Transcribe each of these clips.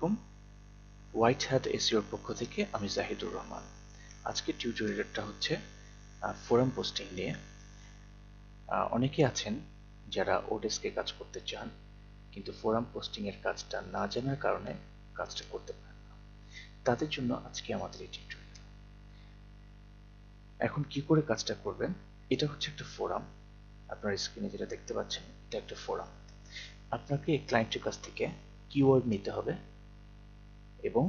আলাইকুম, white hat এসইওর পক্ষ থেকে আমি জাহিদুর রহমান। আজকের টিউটোরিয়ালটা হচ্ছে ফোরাম পোস্টিং নিয়ে। অনেকে আছেন যারা ওডেস্কে কাজ করতে চান, কিন্তু ফোরাম পোস্টিং এর কাজটা না জানার কারণে কাজটা করতে পারেন না। তাদের জন্য আজকে আমাদের এই টিউটোরিয়াল। এখন কি করে কাজটা করবেন? এটা হচ্ছে একটা ফোরাম। আপনার স্ক্রিনে যেটা দেখতে পাচ্ছেন, এটা একটা ফোরাম। আপনাকে ক্লায়েন্টের কাছ থেকে কিওয়ার্ড নিতে হবে এবং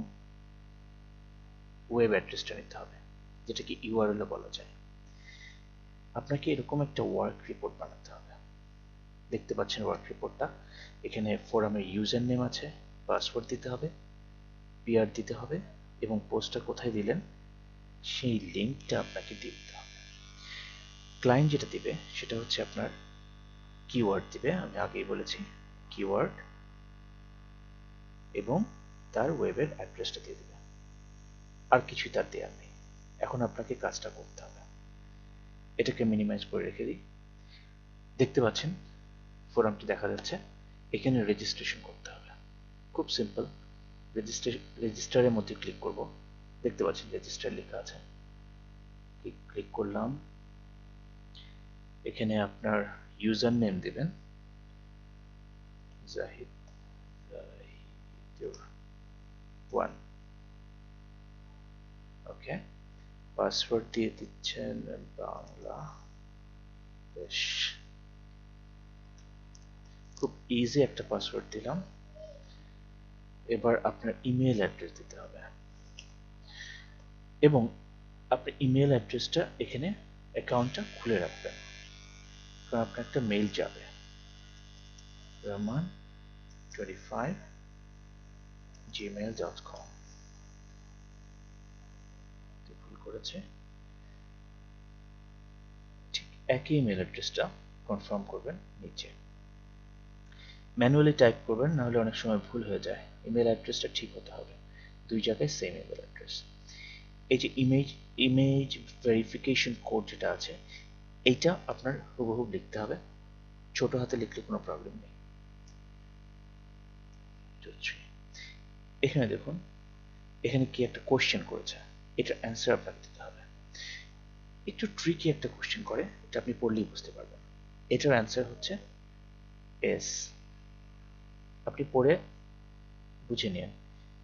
ওয়েব অ্যাড্রেসটা নিতে হবে, যেটাকে ইউআরএল বলা যায়। আপনাকে এরকম একটা ওয়ার্ক রিপোর্ট বানাতে হবে। দেখতে পাচ্ছেন ওয়ার্ক রিপোর্টটা। এখানে ফোরামের ইউজার নেম আছে, পাসওয়ার্ড দিতে হবে, পিআর দিতে হবে এবং পোস্টটা কোথায় দিলেন সেই লিঙ্কটা আপনাকে দিয়ে দিতে হবে। ক্লায়েন্ট যেটা দিবে সেটা হচ্ছে আপনার কিওয়ার্ড দিবে, আমি আগেই বলেছি কিওয়ার্ড, এবং তার ওয়েবের অ্যাড্রেসটা দিয়ে দিবে। আর কিছুই তার দেওয়ার নেই। এখন আপনাকে কাজটা করতে হবে। এটাকে মিনিমাইজ করে রেখে দিই। দেখতে পাচ্ছেন ফোরামটি দেখা যাচ্ছে। এখানে রেজিস্ট্রেশন করতে হবে, খুব সিম্পল। রেজিস্টারের মধ্যে ক্লিক করব। দেখতে পাচ্ছেন রেজিস্টার লেখা আছে, ক্লিক করলাম। এখানে আপনার ইউজার নেম দিবেন জাহিদ 1, ওকে। পাসওয়ার্ড দিয়ে দিচ্ছেন বাংলা। বেশ, খুব ইজি একটা পাসওয়ার্ড দিলাম। এবার আপনার ইমেল অ্যাড্রেস দিতে হবে এবং আপনার ইমেল অ্যাড্রেসটা এখানে অ্যাকাউন্টটা খুলে রাখবেন, কারণ আপনার একটা মেইল যাবে rahman25@gmail.com। ভুল করেছে। ঠিক একই ইমেল অ্যাড্রেসটা কনফার্ম করবেন নিচে। ম্যানুয়ালি টাইপ করবেন, নাহলে অনেক সময় ভুল হয়ে যায়। ইমেল অ্যাড্রেসটা ঠিক হতে হবে, দুই জায়গায় সেম ইমেল অ্যাড্রেস। এই যে ইমেজ ভেরিফিকেশন কোড যেটা আছে, এইটা আপনার হুবহু লিখতে হবে। ছোট হাতে লিখলে কোনো প্রবলেম নেই। এখানে দেখুন, এখানে কি একটা কোশ্চেন করেছে, এটার অ্যান্সার আপনাকে দিতে হবে। একটু ট্রিকি একটা কোশ্চেন করে, এটা আপনি পড়লেই বুঝতে পারবেন। এটার অ্যান্সার হচ্ছে এস। আপনি পড়ে বুঝে নিন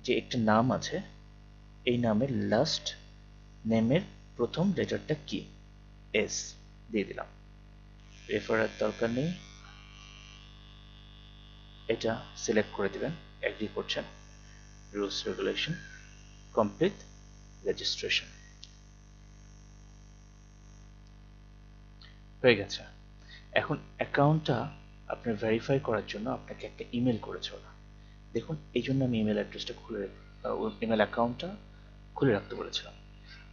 যে একটা নাম আছে, এই নামের লাস্ট নেমের প্রথম লেটারটা কি? এস দিয়ে দিলাম। রেফারের দরকার নেই, এটা সিলেক্ট করে দিবেন। এগ্রি করছেন, রুলস রেগুলেশন, কমপ্লিট রেজিস্ট্রেশন। হয়ে গেছে। এখন অ্যাকাউন্টটা আপনার ভেরিফাই করার জন্য আপনাকে একটা ইমেল করেছে ওরা। দেখুন, এই জন্য আমি ইমেল অ্যাড্রেসটা ইমেল অ্যাকাউন্টটা খুলে রাখতে বলেছিলাম।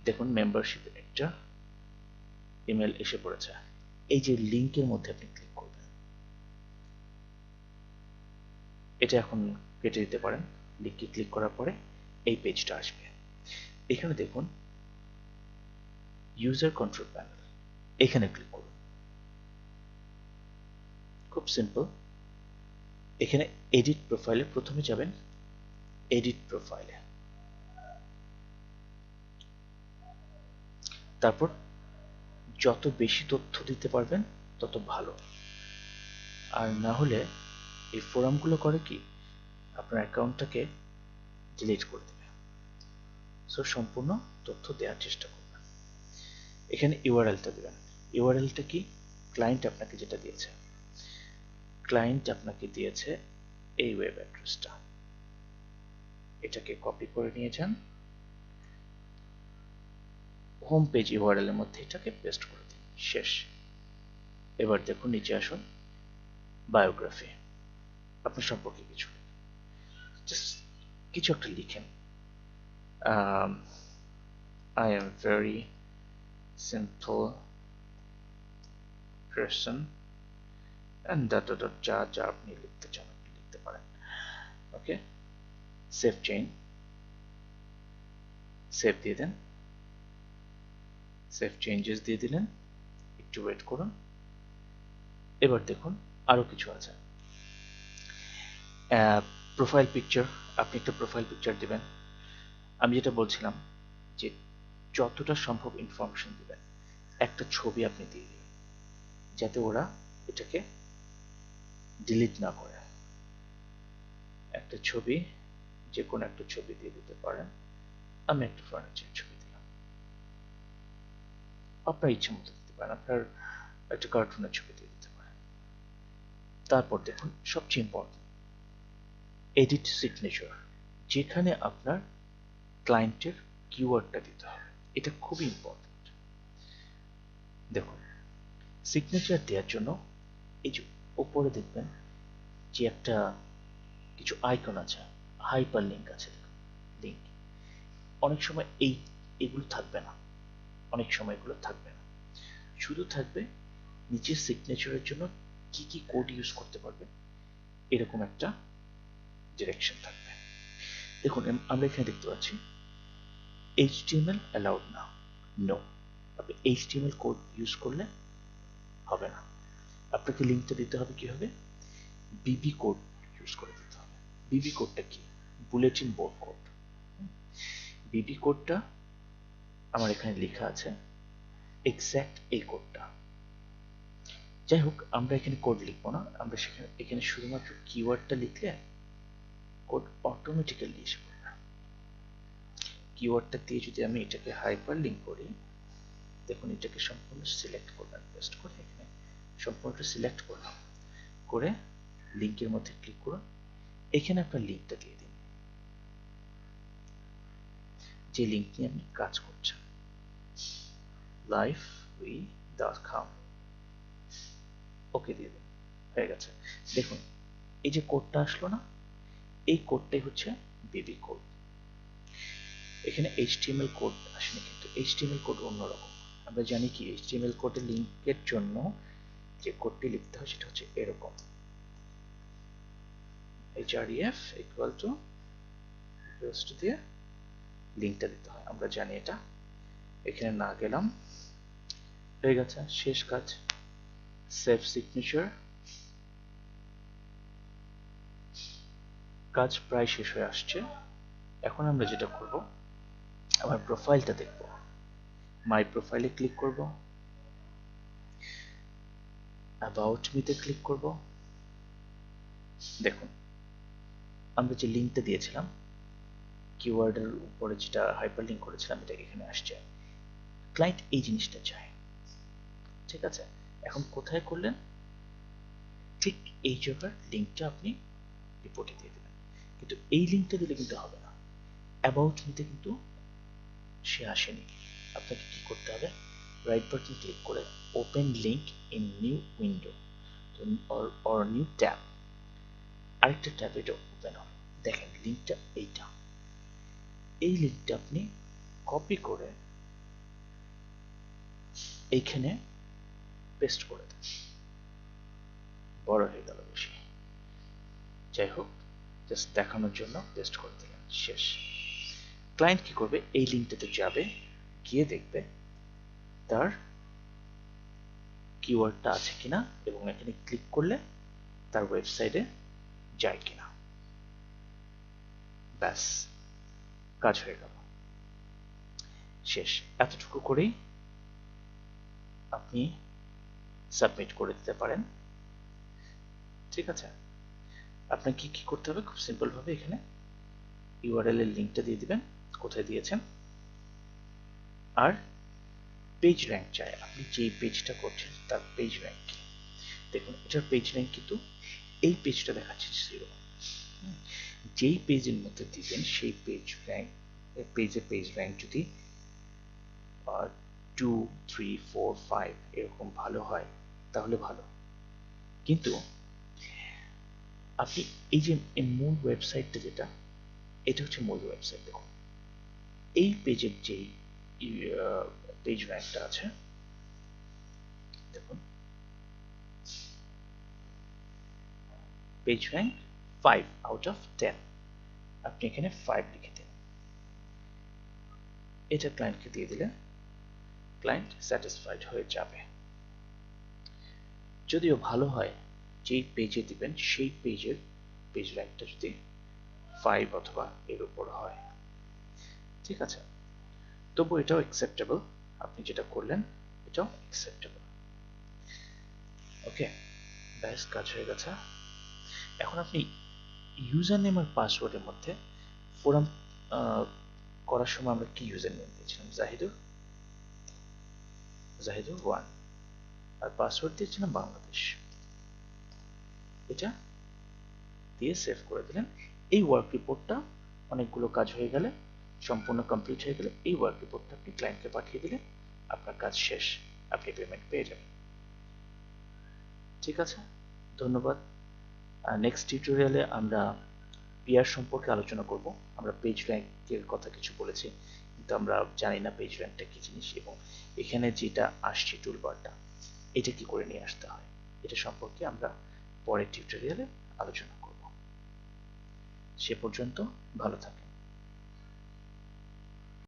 দেখুন, মেম্বারশিপ একটা ইমেল এসে পড়েছে। এই যে লিঙ্কের মধ্যে আপনি ক্লিক করবেন, এটা এখন কেটে দিতে পারেন। লিঙ্কে ক্লিক করার পরে এই পেজটা আসবে। এখানে দেখুন ইউজার কন্ট্রোল প্যানেল, এখানে ক্লিক করুন। খুব সিম্পল। এখানে এডিট প্রোফাইলে প্রথমে যাবেন। এডিট প্রোফাইলে, তারপর যত বেশি তথ্য দিতে পারবেন তত ভালো। আর না হলে এই ফোরামগুলো করে কি, আপনার অ্যাকাউন্টটাকে ডিলিট করে দেবে। সো সম্পূর্ণ তথ্য দেওয়ার চেষ্টা করবেন। এখানে ইউআরএলটা দেবেন। ইউআরএলটা কি? ক্লায়েন্ট আপনাকে যেটা দিয়েছে, ক্লায়েন্ট আপনাকে দিয়েছে এই ওয়েব অ্যাড্রেসটা। এটাকে কপি করে নিয়ে যান, হোম পেজ ইউআরএল এর মধ্যে এটাকে পেস্ট করে দিন। শেষ। এবার দেখুন নিচে আসুন, বায়োগ্রাফি, আপনার সম্পর্কে কিছু জাস্ট কিছু একটা লিখেন। I am very simple person and যা যা আপনি লিখতে চান আপনি লিখতে পারেন। ওকে, সেভ চেইন, সেভ দিয়ে দেন। সেভ চেঞ্জেস দিয়ে দিলেন, একটু ওয়েট করুন। এবার দেখুন আরো কিছু আছে। প্রোফাইল পিকচার, আপনি একটা প্রোফাইল পিকচার দিবেন। আমি যেটা বলছিলাম যে যতটা সম্ভব ইনফরমেশন দিবেন, একটা ছবি আপনি দিয়ে দিন যাতে ওরা এটাকে ডিলিট না করে। একটা ছবি, যে কোনো একটা ছবি দিয়ে দিতে পারেন। আমি একটা ফার্নিচার ছবি দিলাম, আপনার ইচ্ছা মতো দিতে পারেন, আপনার একটা কার্টুনের ছবি দিয়ে দিতে পারেন। তারপর দেখুন সবচেয়ে ইম্পর্টেন্ট, এডিট সিগনেচার, যেখানে আপনার ক্লায়েন্টের কিওয়ার্ডটা দিতে হবে। এটা খুবই ইম্পর্টেন্ট। দেখুন সিগনেচার দেওয়ার জন্য এই যে উপরে দেখবেন যে একটা কিছু আইকন আছে, হাইপার লিঙ্ক আছে, লিঙ্ক। অনেক সময় এগুলো থাকবে না, অনেক সময় এগুলো থাকবে না, শুধু থাকবে নিচের সিগনেচারের জন্য কি কি কোড ইউজ করতে পারবে এরকম একটা ডিরেকশন থাকবে। দেখুন আমরা এখানে দেখতে পাচ্ছি HTML অ্যালাউড না, নো। আপনি HTML কোড ইউজ করলে হবে না, আপনাকে লিঙ্কটা দিতে হবে কি হবে, বিবি কোড ইউজ করে দিতে হবে। বিবি কোডটা কি, বুলেটিন বোর্ড কোড। বিবি কোডটা আমার এখানে লেখা আছে, এক্স্যাক্ট এই কোডটা। যাই হোক, আমরা এখানে কোড লিখবো না, আমরা এখানে শুধুমাত্র কিওয়ার্ডটা লিখলে কোড অটোমেটিক্যালি এসে পড়বে। কিওয়ার্ডটা দিয়ে যদি আমি এটাকে হাইপার লিঙ্ক করি, দেখুন এটাকে সম্পূর্ণ সিলেক্ট করবেন, পেস্ট করে এখানে সম্পূর্ণ সিলেক্ট করলাম, করে লিঙ্কের মধ্যে ক্লিক করুন, এখানে আপনার লিঙ্কটা দিয়ে দিন, যে লিঙ্ক নিয়ে আপনি কাজ করছেন, lifeway.com, ওকে দিয়ে দিন, হয়ে গেছে। দেখুন এই যে কোডটা আসলো না, এই কোডটাই হচ্ছে বিবি কোড। এখানে HTML কোড আসেনি, কিন্তু HTML কোড অন্যরকম। আমরা জানি কি HTML কোডের লিঙ্কের জন্য যে কোডটি লিখতে হয় সেটা হচ্ছে এরকম, href equals to দিয়ে লিঙ্কটা দিতে হয়, আমরা জানি এটা। এখানে না গেলাম, হয়ে গেছে, শেষ কাজ, সেভ সিগনেচার। কাজ প্রায় শেষ হয়ে আসছে। এখন আমরা যেটা করব, আমার প্রোফাইলটা দেখব, মাই প্রোফাইলে ক্লিক করব, অ্যাবাউট মিতে ক্লিক করব। দেখুন আমরা যে লিঙ্কটা দিয়েছিলাম, কিওয়ার্ডের উপরে যেটা হাইপার লিঙ্ক করেছিলাম, এটা এখানে আসছে। ক্লায়েন্ট এই জিনিসটা চায়, ঠিক আছে। এখন কোথায় করলেন, ঠিক এই জায়গার লিঙ্কটা আপনি রিপোর্টে দিয়ে দেবেন, কিন্তু এই লিঙ্কটা দিলে কিন্তু হবে না, অ্যাবাউট মিতে কিন্তু সে আসেনি। আপনাকে কি করতে হবে, রাইট বাটন ক্লিক করে open link in new window or new tab, আরেকটা ট্যাব এটা ওপেন হবে। দেখেন লিঙ্কটা এইটা, এই লিঙ্কটা আপনি কপি করে এইখানে পেস্ট করে দেন, বড় হয়ে গেল বেশি, যাই হোক জাস্ট দেখানোর জন্য পেস্ট করে দিলেন, শেষ। ক্লায়েন্ট কি করবে, এই লিঙ্কটাতে যাবে, গিয়ে দেখবে তার কিওয়ার্ডটা আছে কিনা, এবং এখানে ক্লিক করলে তার ওয়েবসাইটে যায় কিনা, ব্যাস কাজ হয়ে গেল, শেষ। এতটুকু করেই আপনি সাবমিট করে দিতে পারেন, ঠিক আছে। আপনাকে কি করতে হবে, খুব সিম্পল ভাবে এখানে ইউআরএল এর লিঙ্কটা দিয়ে দিবেন, কোথায় দিয়েছেন, আর পেজ র্যাঙ্ক চাই, আপনি যেই পেজটা করছেন তার পেজ র্যাঙ্ক কি। দেখুন এটার পেজ র্যাঙ্ক কিন্তু এই পেজটা দেখাচ্ছে 0, যেই পেজের মধ্যে দিবেন সেই পেজ র্যাঙ্ক যদি 2, 3, 4, 5 এরকম ভালো হয় তাহলে ভালো, কিন্তু আপনি এই যে মূল ওয়েবসাইটটা যেটা, এটা হচ্ছে মূল ওয়েবসাইট। দেখুন এই পেজের যেই পেজ র্যাঙ্কটা আছে, দেখুন পেজ র্যাঙ্ক 5 out of 10, আপনি এখানে 5 লিখে দিন, এটা ক্লায়েন্টকে দিয়ে দিলে ক্লায়েন্ট স্যাটিসফাইড হয়ে যাবে। যদিও ভালো হয় যেই পেজে দিবেন সেই পেজের পেজ র্যাঙ্কটা যদি 5 অথবা এর উপর হয়। ঠিক আছে, তবু এটাও অ্যাকসেপ্টেবল, আপনি যেটা করলেন এটাও অ্যাকসেপ্টেবল। ওকে, ব্যাস কাজ হয়ে গেছে। এখন আপনি ইউজার নেম আর পাসওয়ার্ডের মধ্যে ফোরাম করার সময় আমরা কি ইউজার নেম দিয়েছিলাম? জাহিদুর 1, আর পাসওয়ার্ড দিয়েছিলাম বাংলাদেশ। এটা দিয়ে সেভ করে দিলেন। এই ওয়ার্ক রিপোর্টটা অনেকগুলো কাজ হয়ে গেলে, সম্পূর্ণ কমপ্লিট হয়ে গেলে এই ওয়ার্ক রিপোর্টটা আপনি ক্লায়েন্টকে পাঠিয়ে দিলে আপনার কাজ শেষ, আপনি পেমেন্ট পেয়ে যাবেন। ঠিক আছে, ধন্যবাদ। নেক্সট টিউটোরিয়ালে আমরা পিআর সম্পর্কে আলোচনা করব। আমরা পেজ র্যাঙ্কের কথা কিছু বলেছি, কিন্তু আমরা জানি না পেজ র্যাঙ্কটা কি জিনিস, এবং এখানে যেটা আসছে টুলবারটা, এটা কি করে নিয়ে আসতে হয়, এটা সম্পর্কে আমরা পরের টিউটোরিয়ালে আলোচনা করব। সে পর্যন্ত ভালো থাকবেন।